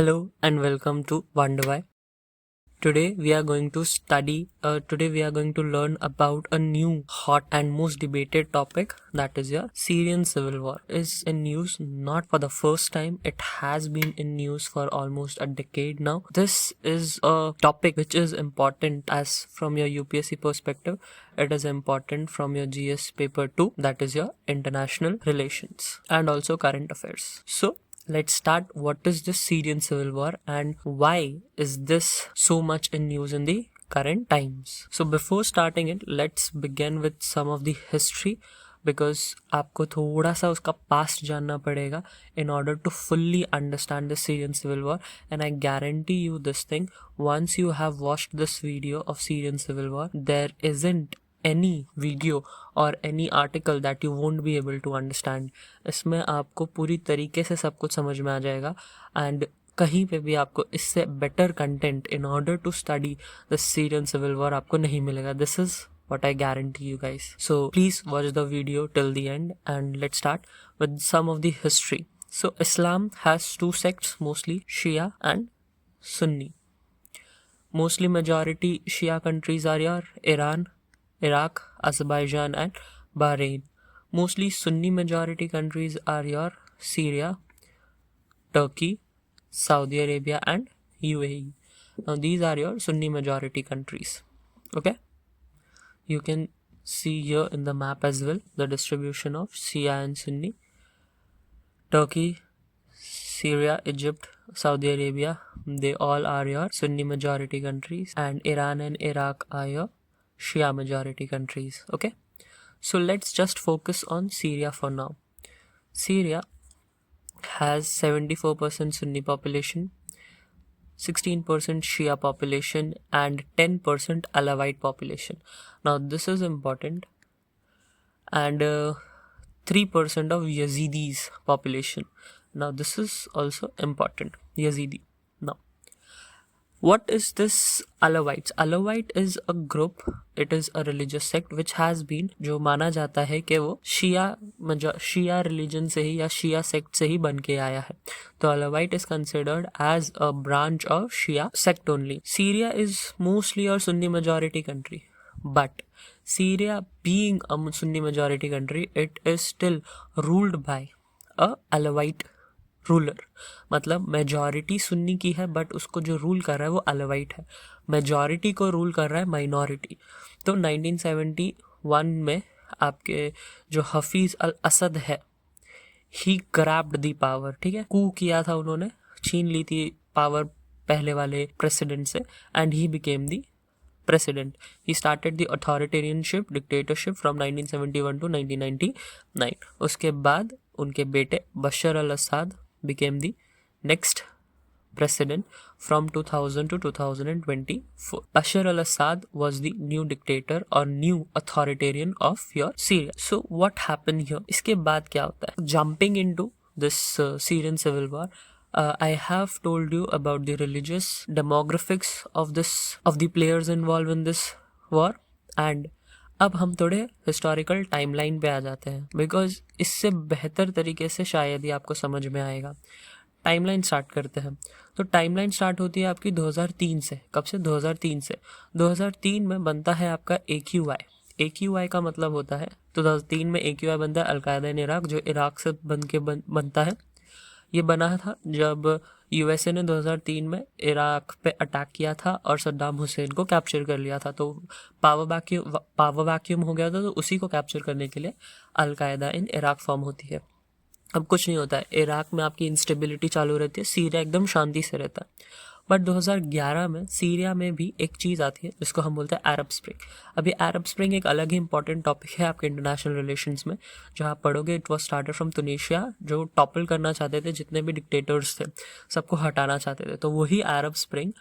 Hello and welcome to Wonder Why. Today we are going to learn about a new hot and most debated topic, that is your Syrian civil war. Is in news not for the first time, it has been in news for almost a decade now. This is a topic which is important as from your UPSC perspective. It is important from your GS paper 2, that is your international relations and also current affairs. So let's start. What is the Syrian civil war and why is this so much in news in the current times? So before starting it, let's begin with some of the history because आपको थोड़ा सा उसका past जानना पड़ेगा in order to fully understand the Syrian civil war. And I guarantee you this thing, once you have watched this video of Syrian civil war, there isn't any video or any article that you won't be able to understand. इसमें आपको पूरी तरीके से सब कुछ समझ में आ जाएगा and कहीं पे भी आपको इससे better content in order to study the Syrian civil war आपको नहीं मिलेगा. This is what I guarantee you guys. So please watch the video till the end and let's start with some of the history. So Islam has two sects, mostly Shia and Sunni. Mostly majority Shia countries are your Iran, Iraq, Azerbaijan and Bahrain. Mostly Sunni majority countries are your Syria, Turkey, Saudi Arabia and UAE. Now these are your Sunni majority countries. Okay, you can see here in the map as well the distribution of Shia and Sunni. Turkey, Syria, Egypt, Saudi Arabia, they all are your Sunni majority countries, and Iran and Iraq are your Shia majority countries. Okay, so let's just focus on Syria for now. Syria has 74% Sunni population, 16% Shia population and 10% Alawite population. Now this is important. And 3% of Yazidis population. Now this is also important, Yazidi. Now what is this Alawites? Alawite is a group, it is a religious sect which has been, जो माना जाता है कि वो शिया religion से ही या शिया sect से ही बन के आया है. तो Alawite is considered as a branch of Shia sect only. Syria is mostly a Sunni majority country, but Syria being a Sunni majority country, it is still ruled by a Alawite ruler. मतलब majority Sunni की है but उसको जो rule कर रहा है वो अलवाइट है. मेजॉरिटी को रूल कर रहा है माइनॉरिटी. तो 1971 में आपके जो हफीज़ अल असद है, ही ग्रैब्ड दी पावर. ठीक है, कू किया था उन्होंने, छीन ली थी पावर पहले वाले प्रेसिडेंट से and he became the president. He started the authoritarianship dictatorship from 1971 to 1999. उसके बाद उनके बेटे बशर al Asad became the next president from 2000 to 2024. Bashar al-Assad was the new dictator or new authoritarian of your Syria. So what happened here? इसके बाद क्या होता है? Jumping into this Syrian civil war, I have told you about the religious demographics of the players involved in this war, and अब हम थोड़े historical timeline पे आ जाते हैं बिकॉज इससे बेहतर तरीके से शायद ही आपको समझ में आएगा. टाइमलाइन स्टार्ट करते हैं. तो टाइमलाइन स्टार्ट होती है आपकी 2003 से. कब से? 2003 से. 2003 में बनता है आपका AQI. AQI का मतलब होता है 2003 में AQI बनता है अलकायदा इन इराक, जो इराक से बनता है. ये बना था जब यूएसए ने 2003 में इराक पे अटैक किया था और सद्दाम हुसैन को कैप्चर कर लिया था. तो पावर वैक्यूम हो गया था, तो उसी को कैप्चर करने के लिए अलकायदा इन इराक फॉर्म होती है. अब कुछ नहीं होता है, इराक में आपकी इंस्टेबिलिटी चालू रहती है, सीरिया एकदम शांति से रहता है. बट 2011 में सीरिया में भी एक चीज़ आती है जिसको हम बोलते हैं अरब स्प्रिंग. अभी अरब स्प्रिंग एक अलग ही इंपॉर्टेंट टॉपिक है आपके इंटरनेशनल रिलेशंस में. जो आप पढ़ोगे, इट वाज स्टार्टेड फ्रॉम तुनिशिया, जो टॉपल करना चाहते थे, जितने भी डिक्टेटर्स थे सबको हटाना चाहते थे. तो वही अरब स्प्रिंग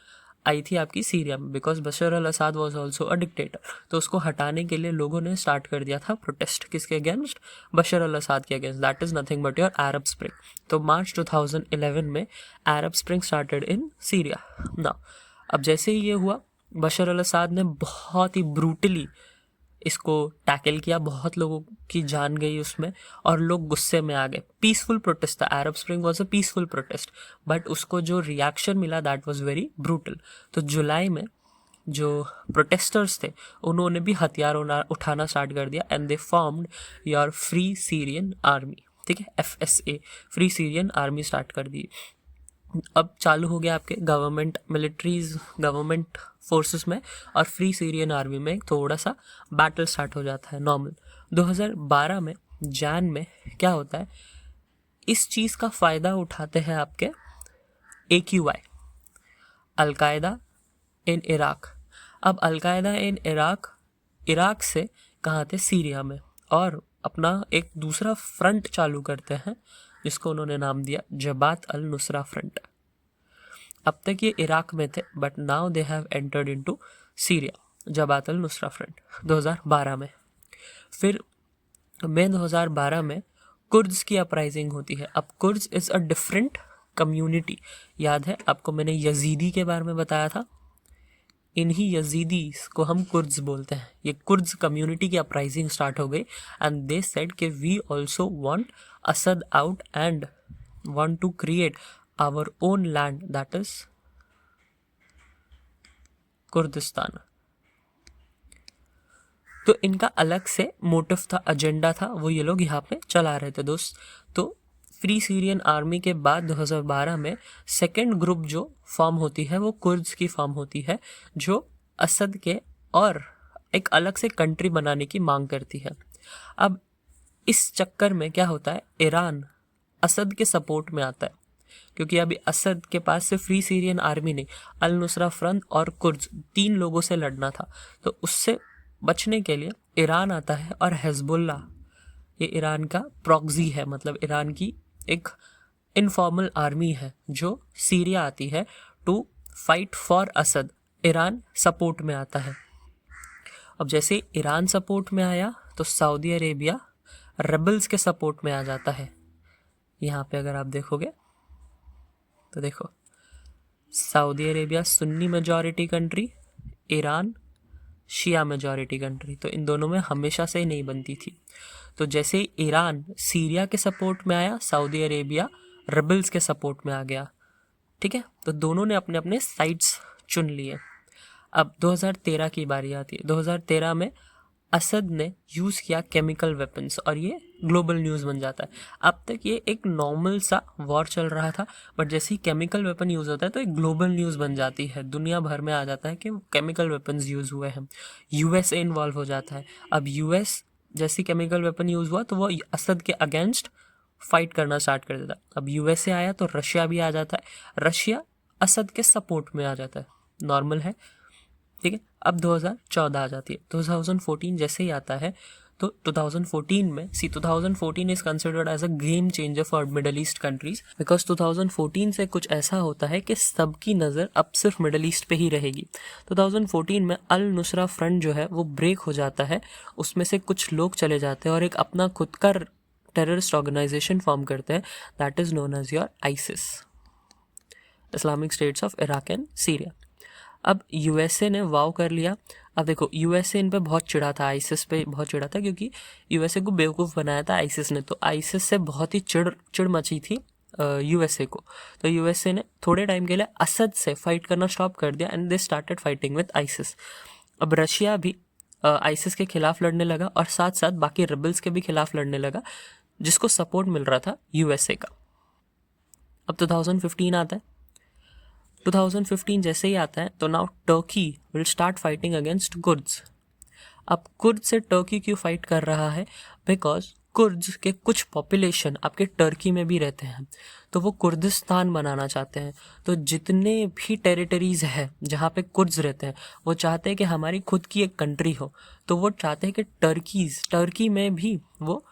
आई थी आपकी सीरिया में because Bashar al Assad was also a dictator. तो उसको हटाने के लिए लोगों ने स्टार्ट कर दिया था प्रोटेस्ट. किसके अगेंस्ट? बशर अल असद के against. That is nothing but your Arab spring. तो मार्च 2011 में अरब स्प्रिंग स्टार्टेड इन सीरिया. ना अब जैसे ही ये हुआ, बशर अल असद ने बहुत ही ब्रूटली इसको टैकल किया, बहुत लोगों की जान गई उसमें और लोग गुस्से में आ गए। पीसफुल प्रोटेस्ट था, Arab spring was a peaceful protest, but उसको जो रिएक्शन मिला दैट वॉज वेरी ब्रूटल। तो जुलाई में जो प्रोटेस्टर्स थे उन्होंने भी हथियार उठाना स्टार्ट कर दिया and they formed your free Syrian army, ठीक है, FSA, free Syrian army start कर दी। अब चालू हो गया आपके गवर्नमेंट मिलिट्रीज, गवर्नमेंट फोर्सेस में और फ्री सीरियन आर्मी में थोड़ा सा बैटल स्टार्ट हो जाता है नॉर्मल। 2012 में जैन में क्या होता है, इस चीज़ का फ़ायदा उठाते हैं आपके AQI, अलकायदा इन इराक। अब अलकायदा इन इराक से कहाँ थे, सीरिया में, और अपना एक दूसरा फ्रंट चालू करते हैं जिसको उन्होंने नाम दिया जबात अल नुसरा फ्रंट। अब तक ये इराक में थे but now they have entered into Syria, Jabhat al Nusra front 2012 में। फिर मई 2012 में कुर्द्स की अपराइजिंग होती है। अब Kurds is a different community, याद है आपको मैंने यजीदी के बारे में बताया था, इन्हीं यजीदीस को हम कुर्द्स बोलते हैं। ये कुर्द्स कम्युनिटी की अपराइजिंग स्टार्ट हो गई एंड दे सेड कि we also want Assad out and want to create our own land that is Kurdistan. तो इनका अलग से मोटिव था, एजेंडा था, वो ये लोग यहाँ पे चला रहे थे दोस्त। तो फ्री सीरियन आर्मी के बाद 2012 में सेकेंड ग्रुप जो फॉर्म होती है वो कुर्द्स की फॉर्म होती है, जो असद के और एक अलग से कंट्री बनाने की मांग करती है। अब इस चक्कर में क्या होता है, ईरान असद के सपोर्ट में आता है, क्योंकि अभी असद के पास से फ्री सीरियन आर्मी नहीं, अल नुसरा फ्रंट और कुर्द्स 3 लोगों से लड़ना था। तो उससे बचने के लिए ईरान आता है और हिजबुल्ला, ये ईरान का प्रॉक्सी है, मतलब ईरान की एक इनफॉर्मल आर्मी है जो सीरिया आती है to fight for Assad. Iran support में आता है। अब जैसे ईरान सपोर्ट में आया तो सऊदी अरेबिया रेबल्स के सपोर्ट में आ जाता है। यहाँ पे अगर आप देखोगे तो देखो, Saudi Arabia Sunni majority country, Iran Shia majority country, तो इन दोनों में हमेशा से ही नहीं बनती थी। तो जैसे ईरान सीरिया के सपोर्ट में आया, सऊदी अरेबिया रेबल्स के सपोर्ट में आ गया, ठीक है। तो दोनों ने अपने अपने साइड्स चुन लिए। अब 2013 की बारी आती है। 2013 में असद ने यूज़ किया केमिकल वेपन्स और ये ग्लोबल न्यूज़ बन जाता है। अब तक ये एक नॉर्मल सा वॉर चल रहा था, बट जैसे ही केमिकल वेपन यूज़ होता है तो एक ग्लोबल न्यूज़ बन जाती है, दुनिया भर में आ जाता है कि केमिकल वेपन्स यूज़ हुए हैं। USA इन्वॉल्व हो जाता है। अब US जैसी केमिकल वेपन यूज़ हुआ तो वो असद के अगेंस्ट फाइट करना स्टार्ट कर देता। अब USA आया तो रशिया भी आ जाता है, रशिया असद के सपोर्ट में आ जाता है, नॉर्मल है, ठीक है। अब 2014 आ जाती है। 2014 जैसे ही आता है तो 2014 में 2014 is considered as a game changer for Middle East countries, because 2014 से कुछ ऐसा होता है कि सबकी नज़र अब सिर्फ मिडल ईस्ट पे ही रहेगी। 2014 में अल नुसरा फ्रंट जो है वो ब्रेक हो जाता है, उसमें से कुछ लोग चले जाते हैं और एक अपना खुद का टेररिस्ट ऑर्गेनाइजेशन फॉर्म करते हैं, that is known as your ISIS, Islamic States of Iraq and Syria. अब USA ने वाव कर लिया। अब देखो USA इन पे बहुत चिढ़ा था, ISIS पे बहुत चिढ़ा था, क्योंकि USA को बेवकूफ़ बनाया था ISIS ने। तो ISIS से बहुत ही चिढ़ मची थी USA को। तो USA ने थोड़े टाइम के लिए असद से फाइट करना स्टॉप कर दिया and they started fighting with ISIS। अब रशिया भी ISIS के खिलाफ लड़ने लगा और साथ साथ बाकी रेबल्स के भी खिलाफ लड़ने लगा, जिसको सपोर्ट मिल रहा था USA का। अब 2015 आता है। 2015 जैसे ही आता है तो now Turkey will start fighting against Kurds. अब कुर्द से टर्की क्यों फाइट कर रहा है, बिकॉज कुर्द्स के कुछ पॉपुलेशन आपके टर्की में भी रहते हैं, तो वो कुर्दिस्तान बनाना चाहते हैं। तो जितने भी टेरिटरीज है जहाँ पे कुर्द्स रहते हैं वो चाहते हैं कि हमारी खुद की एक कंट्री हो। तो वो चाहते हैं कि टर्की में भी वो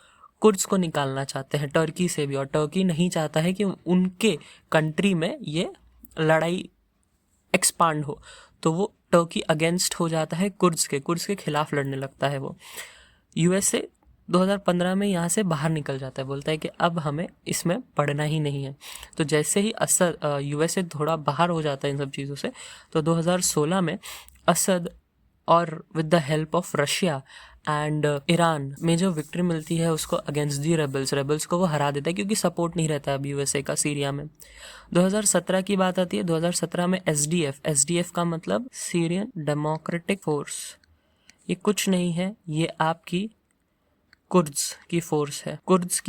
कुर्द्स को निकालना चाहते हैं टर्की से भी, और टर्की नहीं चाहता है कि उनके कंट्री में ये लड़ाई एक्सपांड हो। तो वो टर्की अगेंस्ट हो जाता है, कुर्द्स के खिलाफ लड़ने लगता है वो। USA 2015 में यहाँ से बाहर निकल जाता है, बोलता है कि अब हमें इसमें पढ़ना ही नहीं है। तो जैसे ही असद USA थोड़ा बाहर हो जाता है इन सब चीज़ों से, तो 2016 में असद और with the help of Russia and Iran में जो विक्ट्री मिलती है उसको अगेंस्ट दी रेबल्स को वो हरा देता है, क्योंकि सपोर्ट नहीं रहता अब यूएसए का सीरिया में। 2017 की बात आती है। 2017 में एसडीएफ का मतलब सीरियन डेमोक्रेटिक फोर्स, ये कुछ नहीं है, ये आपकी कुर्द्स की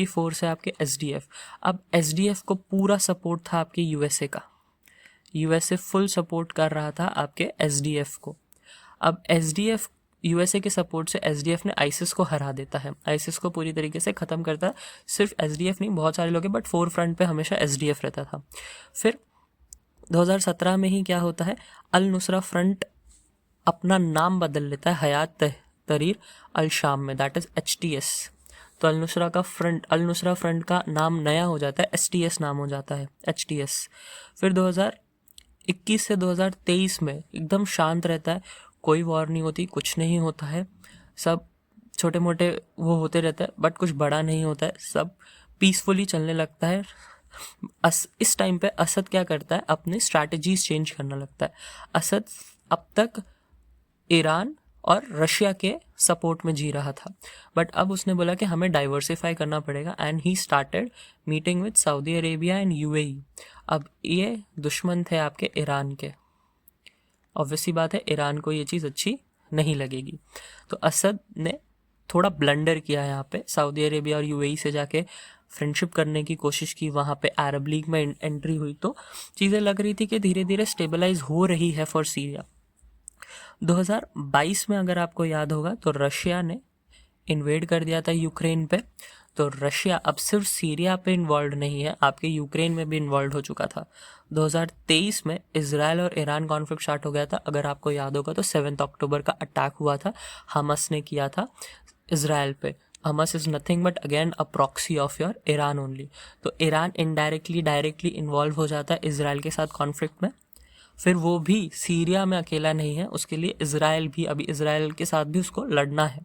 फोर्स है आपके एसडीएफ। अब एसडीएफ को पूरा सपोर्ट था आपके यूएसए का, यूएसए फुल सपोर्ट कर रहा था आपके एसडीएफ को। अब एसडीएफ यूएसए के सपोर्ट से एसडीएफ ने आईसिस को हरा देता है, आईसिस को पूरी तरीके से ख़त्म करता है। सिर्फ एसडीएफ नहीं, बहुत सारे लोग हैं, बट फोर फ्रंट पे हमेशा एसडीएफ रहता था। फिर 2017 में ही क्या होता है, अल नुसरा फ्रंट अपना नाम बदल लेता है हयात तहरीर अल शाम में, दैट इज़ HTS। तो अल नुसरा फ्रंट का नाम नया हो जाता है, STS नाम हो जाता है, HTS। फिर 2021 से 2023 में एकदम शांत रहता है, कोई वॉर नहीं होती, कुछ नहीं होता है, सब छोटे मोटे वो होते रहते हैं, बट कुछ बड़ा नहीं होता है, सब पीसफुली चलने लगता है। इस टाइम पे असद क्या करता है, अपनी स्ट्रैटेजीज चेंज करना लगता है। असद अब तक ईरान और रशिया के सपोर्ट में जी रहा था, बट अब उसने बोला कि हमें डाइवर्सिफाई करना पड़ेगा, and he started meeting with Saudi Arabia and UAE। अब ये दुश्मन थे आपके ईरान के, ऑब्वियसली बात है ईरान को ये चीज़ अच्छी नहीं लगेगी। तो असद ने थोड़ा ब्लंडर किया यहाँ पे, सऊदी अरेबिया और UAE से जाके फ्रेंडशिप करने की कोशिश की, वहाँ पे अरब लीग में एंट्री हुई, तो चीज़ें लग रही थी कि धीरे धीरे स्टेबलाइज हो रही है फॉर सीरिया। 2022 में अगर आपको याद होगा तो रशिया ने इन्वेड कर दिया था यूक्रेन पे। तो रशिया अब सिर्फ सीरिया पे इन्वॉल्व नहीं है, आपके यूक्रेन में भी इन्वॉल्व हो चुका था। 2023 में इजराइल और ईरान कॉन्फ्लिक्ट स्टार्ट हो गया था, अगर आपको याद होगा तो 7 अक्टूबर का अटैक हुआ था, हमस ने किया था इजराइल पे। Hamas is nothing but again a proxy of your Iran only. तो ईरान इनडायरेक्टली डायरेक्टली इन्वॉल्व हो जाता है इजराइल के साथ कॉन्फ्लिक्ट में। फिर वो भी सीरिया में अकेला नहीं है, उसके लिए इजराइल भी, अभी इजराइल के साथ भी उसको लड़ना है।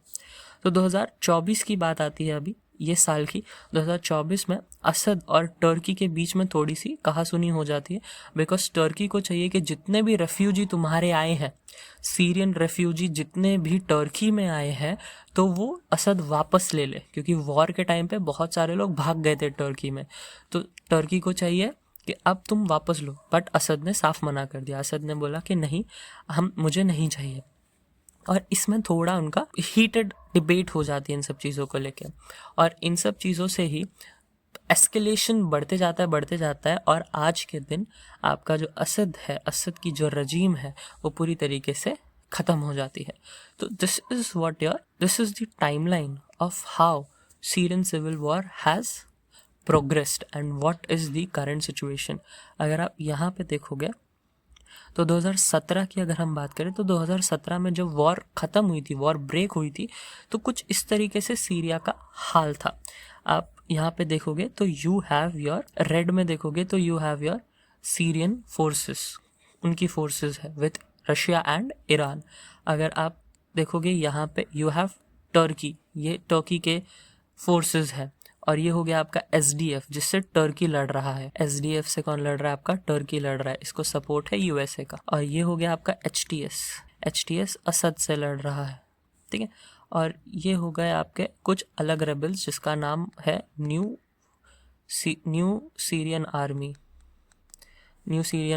तो 2024 की बात आती है, अभी ये साल की 2024 में असद और टर्की के बीच में थोड़ी सी कहासुनी हो जाती है, बिकॉज टर्की को चाहिए कि जितने भी रेफ्यूजी तुम्हारे आए हैं, सीरियन रेफ्यूजी जितने भी टर्की में आए हैं, तो वो असद वापस ले ले, क्योंकि वॉर के टाइम पे बहुत सारे लोग भाग गए थे टर्की में। तो टर्की को चाहिए कि अब तुम वापस लो, बट असद ने साफ मना कर दिया। असद ने बोला कि नहीं, मुझे नहीं चाहिए। और इसमें थोड़ा उनका हीटेड डिबेट हो जाती है इन सब चीज़ों को लेकर, और इन सब चीज़ों से ही एस्केलेशन बढ़ते जाता है, और आज के दिन आपका जो असद है, असद की जो रजीम है, वो पूरी तरीके से ख़त्म हो जाती है। तो this is the timeline of how Syrian civil war has progressed and what is the current situation. अगर आप यहाँ पे देखोगे तो 2017 की अगर हम बात करें तो 2017 में जब वॉर ख़त्म हुई थी, वॉर ब्रेक हुई थी, तो कुछ इस तरीके से सीरिया का हाल था। आप यहाँ पे देखोगे तो यू हैव योर रेड में देखोगे तो you have your Syrian forces, उनकी फोर्सेस है विथ रशिया एंड ईरान। अगर आप देखोगे यहाँ पे यू हैव टर्की, ये टर्की के फोर्सेस है, और ये हो गया आपका SDF जिससे टर्की लड़ रहा है। SDF से कौन लड़ रहा है? आपका टर्की लड़ रहा है, इसको सपोर्ट है USA का। और ये हो गया आपका HTS असद से लड़ रहा है, ठीक है। और ये हो गए आपके कुछ अलग रेबल्स जिसका नाम है new Syrian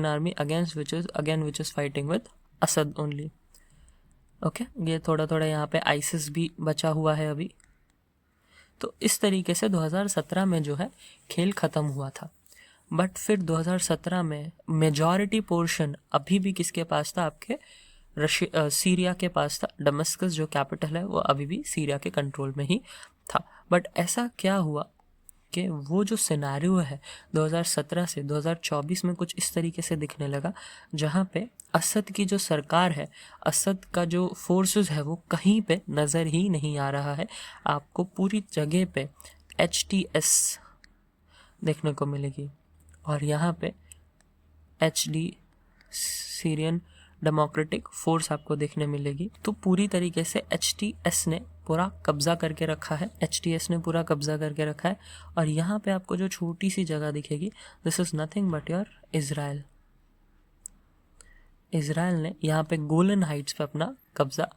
army against which is fighting with Asad only. Okay, ये थोड़ा थोड़ा यहाँ पे आइसिस भी बचा हुआ है अभी। तो इस तरीके से 2017 में जो है खेल ख़त्म हुआ था। बट फिर 2017 में मेजॉरिटी पोर्शन अभी भी किसके पास था? आपके सीरिया के पास था। दमस्कस जो कैपिटल है वो अभी भी सीरिया के कंट्रोल में ही था। बट ऐसा क्या हुआ कि वो जो सिनेरियो है 2017 से 2024 में कुछ इस तरीके से दिखने लगा, जहाँ पे असद की जो सरकार है, असद का जो फोर्सेस है, वो कहीं पे नज़र ही नहीं आ रहा है। आपको पूरी जगह पे HTS देखने को मिलेगी, और यहाँ पे HD सीरियन डेमोक्रेटिक फोर्स आपको देखने मिलेगी। तो पूरी तरीके से HTS ने पूरा कब्जा करके रखा है, और यहाँ पे आपको जो छोटी सी जगह दिखेगी, this is nothing but your Israel ने यहाँ पे गोलन हाइट्स पे अपना कब्जा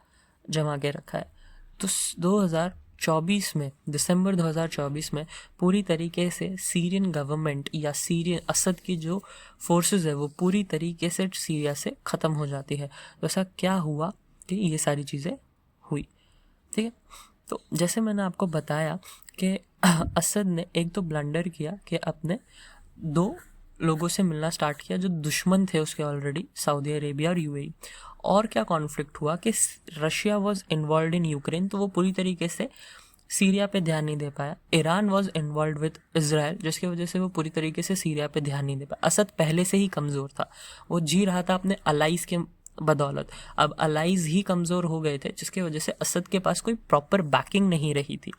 जमा के रखा है। तो 2024 में, दिसंबर 2024 में पूरी तरीके से सीरियन गवर्नमेंट या सीरियन असद की जो फोर्सेस है वो पूरी तरीके से सीरिया से ख़त्म हो जाती है। तो ऐसा क्या हुआ कि ये सारी चीज़ें हुई, ठीक है। तो जैसे मैंने आपको बताया कि असद ने एक तो ब्लंडर किया कि अपने दो लोगों से मिलना स्टार्ट किया जो दुश्मन थे उसके ऑलरेडी, सऊदी अरेबिया और यूएई। और क्या कॉन्फ्लिक्ट हुआ कि Russia was involve in Ukraine, तो वो पूरी तरीके से सीरिया पे ध्यान नहीं दे पाया। Iran was involve with Israel, जिसकी वजह से वो पूरी तरीके से सीरिया पे ध्यान नहीं दे पाया। असद पहले से ही कमज़ोर था, वो जी रहा था अपने अलाइज के बदौलत। अब अलाइज ही कमज़ोर हो गए थे, जिसकी वजह से असद के पास कोई प्रॉपर बैकिंग नहीं रही थी।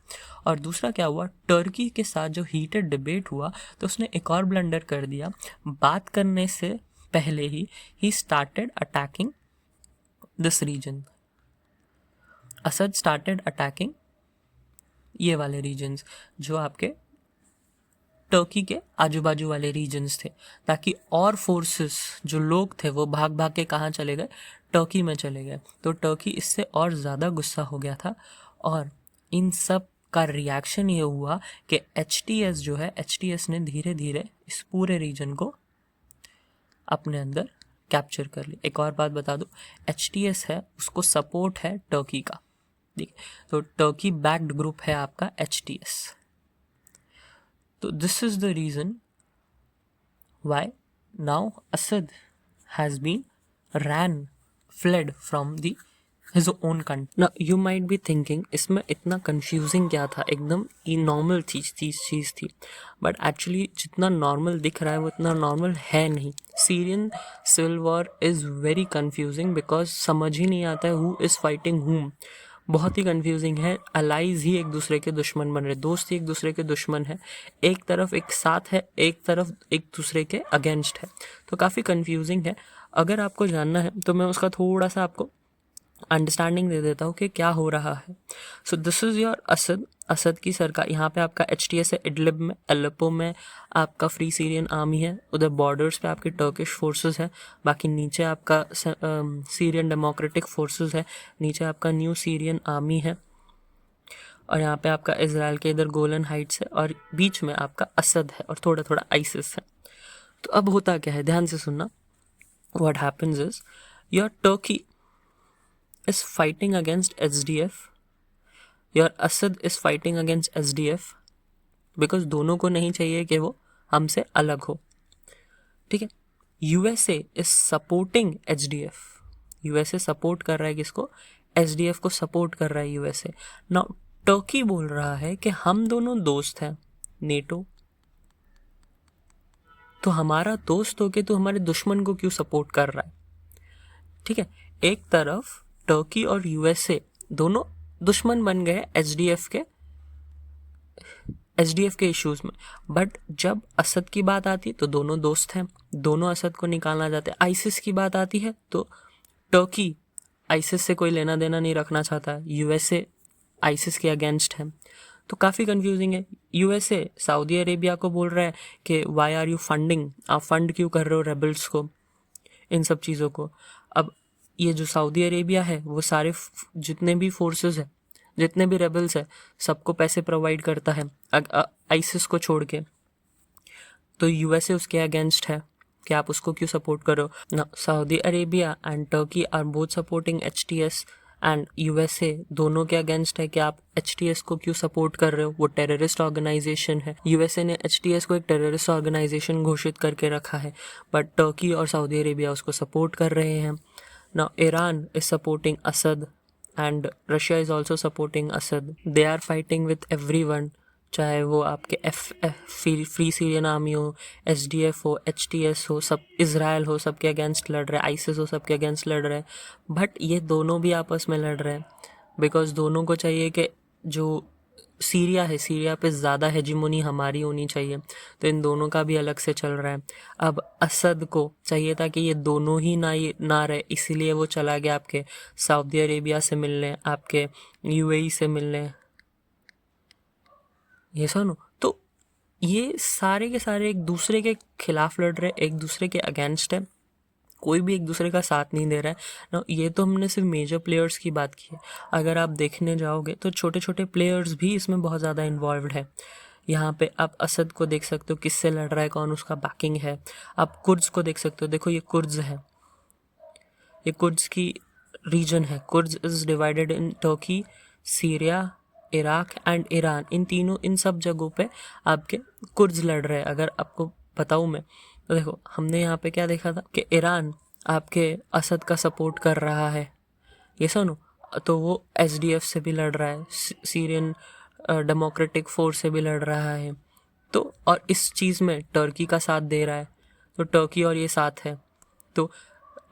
और दूसरा क्या हुआ, टर्की के साथ जो हीटेड डिबेट हुआ तो उसने एक और ब्लंडर कर दिया। बात करने से पहले ही started attacking this region. Assad started attacking ये वाले रीजन्स जो आपके टर्की के आजू बाजू वाले रीजन्स थे, ताकि और फोर्सेस जो लोग थे वो भाग भाग के कहाँ चले गए, टर्की में चले गए। तो टर्की इससे और ज़्यादा गुस्सा हो गया था और इन सब का रिएक्शन ये हुआ कि एचटीएस जो है, एचटीएस ने धीरे धीरे इस पूरे रीजन को अपने अंदर कैप्चर कर लिया। एक और बात बता दूं, एचटीएस है उसको सपोर्ट है टर्की का, ठीक है। तो टर्की बैक्ड ग्रुप है आपका एचटीएस। तो this is the reason why now Assad has been fled from his own country. Now you might be thinking इसमें इतना confusing क्या था, एकदम ये नॉर्मल चीज़ थी, बट एक्चुअली जितना नॉर्मल दिख रहा है वो इतना नॉर्मल है नहीं। Syrian civil war is very confusing because समझ ही नहीं आता है हु इज़ फाइटिंग हुम। बहुत ही कंफ्यूजिंग है, अलाइज ही एक दूसरे के दुश्मन बन रहे, दोस्त ही एक दूसरे के दुश्मन है, एक तरफ एक साथ है, एक तरफ एक दूसरे के अगेंस्ट है। तो काफ़ी कंफ्यूजिंग है। अगर आपको जानना है तो मैं उसका थोड़ा सा आपको अंडरस्टैंडिंग दे देता हूँ कि क्या हो रहा है। So this is your Asad की सरकार। यहाँ पे आपका एचटीएस है इडलिब में, अलेप्पो में आपका फ्री सीरियन आर्मी है, उधर बॉर्डर्स पे आपके टर्किश फोर्सेस है, बाकी नीचे आपका सीरियन डेमोक्रेटिक फोर्सेस है, नीचे आपका न्यू सीरियन आर्मी है, और यहाँ पे आपका इजराइल के इधर गोलन हाइट्स है, और बीच में आपका असद है और थोड़ा थोड़ा आइसिस है। तो अब होता क्या है, ध्यान से सुनना। What happens is your Turkey is fighting against SDF, your Assad is fighting against SDF, because दोनों को नहीं चाहिए कि वो हमसे अलग हो, ठीक है। USA is supporting HDF, USA support कर रहा है किसको, SDF को सपोर्ट कर रहा है USA। नाउ टर्की बोल रहा है कि हम दोनों दोस्त हैं, नेटो तो हमारा दोस्त होके तो हमारे दुश्मन को क्यों सपोर्ट कर रहा है, ठीक है। एक तरफ टर्की और यूएसए दोनों दुश्मन बन गए एचडीएफ के इश्यूज में, बट जब असद की बात आती तो दोनों दोस्त हैं, दोनों असद को निकालना चाहते हैं। आइसिस की बात आती है तो टर्की आइसिस से कोई लेना देना नहीं रखना चाहता, यूएसए आइसिस के अगेंस्ट है। तो काफ़ी कंफ्यूजिंग है। यूएसए सऊदी अरेबिया को बोल रहा है कि वाई आर यू फंडिंग, आप फंड क्यों कर रहे हो रेबल्स को, इन सब चीज़ों को। अब ये जो सऊदी अरेबिया है वो सारे जितने भी फोर्सेस है, जितने भी रेबल्स है, सबको पैसे प्रोवाइड करता है आइसिस को छोड़ के। तो यूएसए उसके अगेंस्ट है कि आप उसको क्यों सपोर्ट करो ना। Saudi Arabia and Turkey are both supporting HTS, and USA दोनों के अगेंस्ट है कि आप एचटीएस को क्यों सपोर्ट कर रहे हो, वो टेररिस्ट ऑर्गेनाइजेशन है। यूएसए ने एचटीएस को एक टेररिस्ट ऑर्गेनाइजेशन घोषित करके रखा है, बट टर्की और सऊदी अरेबिया उसको सपोर्ट कर रहे हैं। Now Iran is supporting Assad and Russia is also supporting Assad. They are fighting with everyone, चाहे वो आपके फ्री सीरियन आर्मी हो, एसडीएफ हो, एचटीएस हो, सब इजराइल हो, सबके अगेंस्ट लड़ रहे हैं, आइसिस हो, सबके अगेंस्ट लड़ रहे हैं। बट ये दोनों भी आपस में लड़ रहे हैं बिकॉज दोनों को चाहिए कि जो सीरिया है, सीरिया पे ज़्यादा हेजिमोनी हमारी होनी चाहिए, तो इन दोनों का भी अलग से चल रहा है। अब असद को चाहिए था कि ये दोनों ही ना रहे, इसीलिए वो चला गया आपके सऊदी अरेबिया से मिलने, आपके यूएई से मिलने, ये सुनो। तो ये सारे के सारे एक दूसरे के खिलाफ लड़ रहे, एक दूसरे के अगेंस्ट है, कोई भी एक दूसरे का साथ नहीं दे रहा है ना। ये तो हमने सिर्फ मेजर प्लेयर्स की बात की है, अगर आप देखने जाओगे तो छोटे छोटे प्लेयर्स भी इसमें बहुत ज़्यादा इन्वॉल्व्ड है। यहाँ पे आप असद को देख सकते हो, किससे लड़ रहा है, कौन उसका बैकिंग है। आप कुर्द्स को देख सकते हो, देखो ये कुर्द्स है, ये कुर्द्स की रीजन है। Kurds is divided in Turkey, Syria, Iraq and Iran. इन सब जगहों पे आपके कुर्द्स लड़ रहे हैं। अगर आपको बताऊँ मैं तो देखो, हमने यहाँ पे क्या देखा था कि ईरान आपके असद का सपोर्ट कर रहा है, ये सुनो, तो वो SDF से भी लड़ रहा है, सीरियन डेमोक्रेटिक फोर्स से भी लड़ रहा है। तो और इस चीज़ में टर्की का साथ दे रहा है, तो टर्की और ये साथ है, तो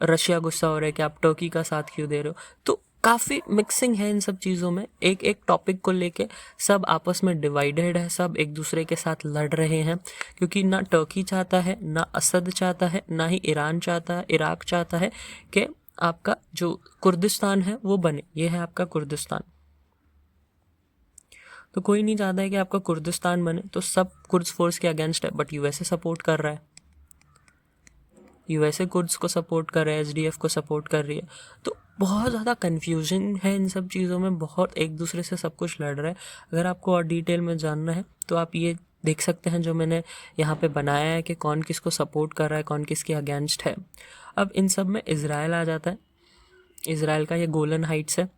रशिया गुस्सा हो रहा है कि आप टर्की का साथ क्यों दे रहे हो। तो काफ़ी मिक्सिंग है इन सब चीज़ों में, एक एक टॉपिक को लेके सब आपस में डिवाइडेड है, सब एक दूसरे के साथ लड़ रहे हैं, क्योंकि ना टर्की चाहता है, ना असद चाहता है, ना ही ईरान चाहता है, इराक चाहता है कि आपका जो कुर्दिस्तान है वो बने। ये है आपका कुर्दिस्तान, तो कोई नहीं चाहता है कि आपका कुर्दिस्तान बने, तो सब कुर्द्स फोर्स के अगेंस्ट है। बट यूएसए सपोर्ट कर रहा है, यूएसए कुर्द्स को सपोर्ट कर रहा है, SDF को सपोर्ट कर रही है। तो बहुत ज़्यादा कन्फ्यूजन है इन सब चीज़ों में, बहुत एक दूसरे से सब कुछ लड़ रहा है। अगर आपको और डिटेल में जानना है तो आप ये देख सकते हैं जो मैंने यहाँ पे बनाया है कि कौन किसको सपोर्ट कर रहा है, कौन किसके अगेंस्ट है। अब इन सब में इज़राइल आ जाता है। इज़राइल का ये गोलन हाइट्स है,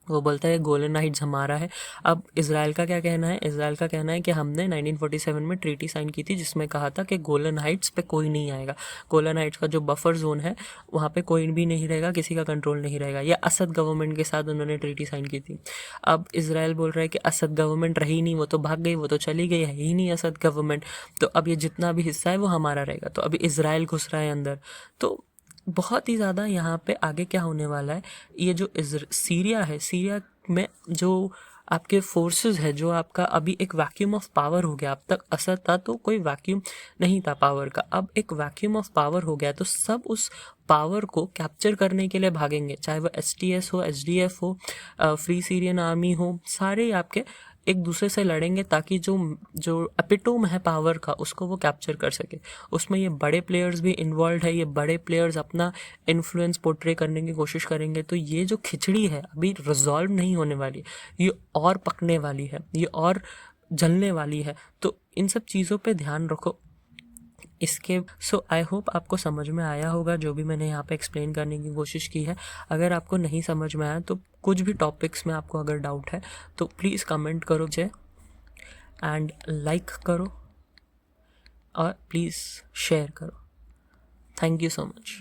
वो बोलता है गोलन हाइट्स हमारा है। अब इज़राइल का क्या कहना है, इज़राइल का कहना है कि हमने 1947 में ट्रीटी साइन की थी जिसमें कहा था कि गोलन हाइट्स पे कोई नहीं आएगा, गोलन हाइट्स का जो बफर जोन है वहाँ पे कोई भी नहीं रहेगा, किसी का कंट्रोल नहीं रहेगा। ये असद गवर्नमेंट के साथ उन्होंने ट्रीटी साइन की थी। अब इज़राइल बोल रहा है कि असद गवर्नमेंट रही नहीं, वो तो भाग गई, वो तो चली गई, है ही नहीं असद गवर्नमेंट, तो अब ये जितना भी हिस्सा है वो हमारा रहेगा। तो अभी इज़राइल घुस रहा है अंदर। तो बहुत ही ज़्यादा यहाँ पे आगे क्या होने वाला है, ये जो सीरिया है, सीरिया में जो आपके फोर्सेस है, जो आपका अभी एक वैक्यूम ऑफ पावर हो गया। अब तक असर था तो कोई वैक्यूम नहीं था पावर का, अब एक वैक्यूम ऑफ पावर हो गया, तो सब उस पावर को कैप्चर करने के लिए भागेंगे, चाहे वो STS हो, SDF हो, फ्री सीरियन आर्मी हो, सारे आपके एक दूसरे से लड़ेंगे ताकि जो जो एपिटोम है पावर का उसको वो कैप्चर कर सके। उसमें ये बड़े प्लेयर्स भी इन्वॉल्व है, ये बड़े प्लेयर्स अपना इन्फ्लुएंस पोर्ट्रे करने की कोशिश करेंगे। तो ये जो खिचड़ी है अभी रिजॉल्व नहीं होने वाली, ये और पकने वाली है, ये और जलने वाली है। तो इन सब चीज़ों पे ध्यान रखो। इसके आई होप आपको समझ में आया होगा जो भी मैंने यहाँ पे एक्सप्लेन करने की कोशिश की है। अगर आपको नहीं समझ में आया तो कुछ भी टॉपिक्स में आपको अगर डाउट है तो प्लीज़ कमेंट करो मुझे, एंड लाइक करो और प्लीज़ शेयर करो। Thank you so much.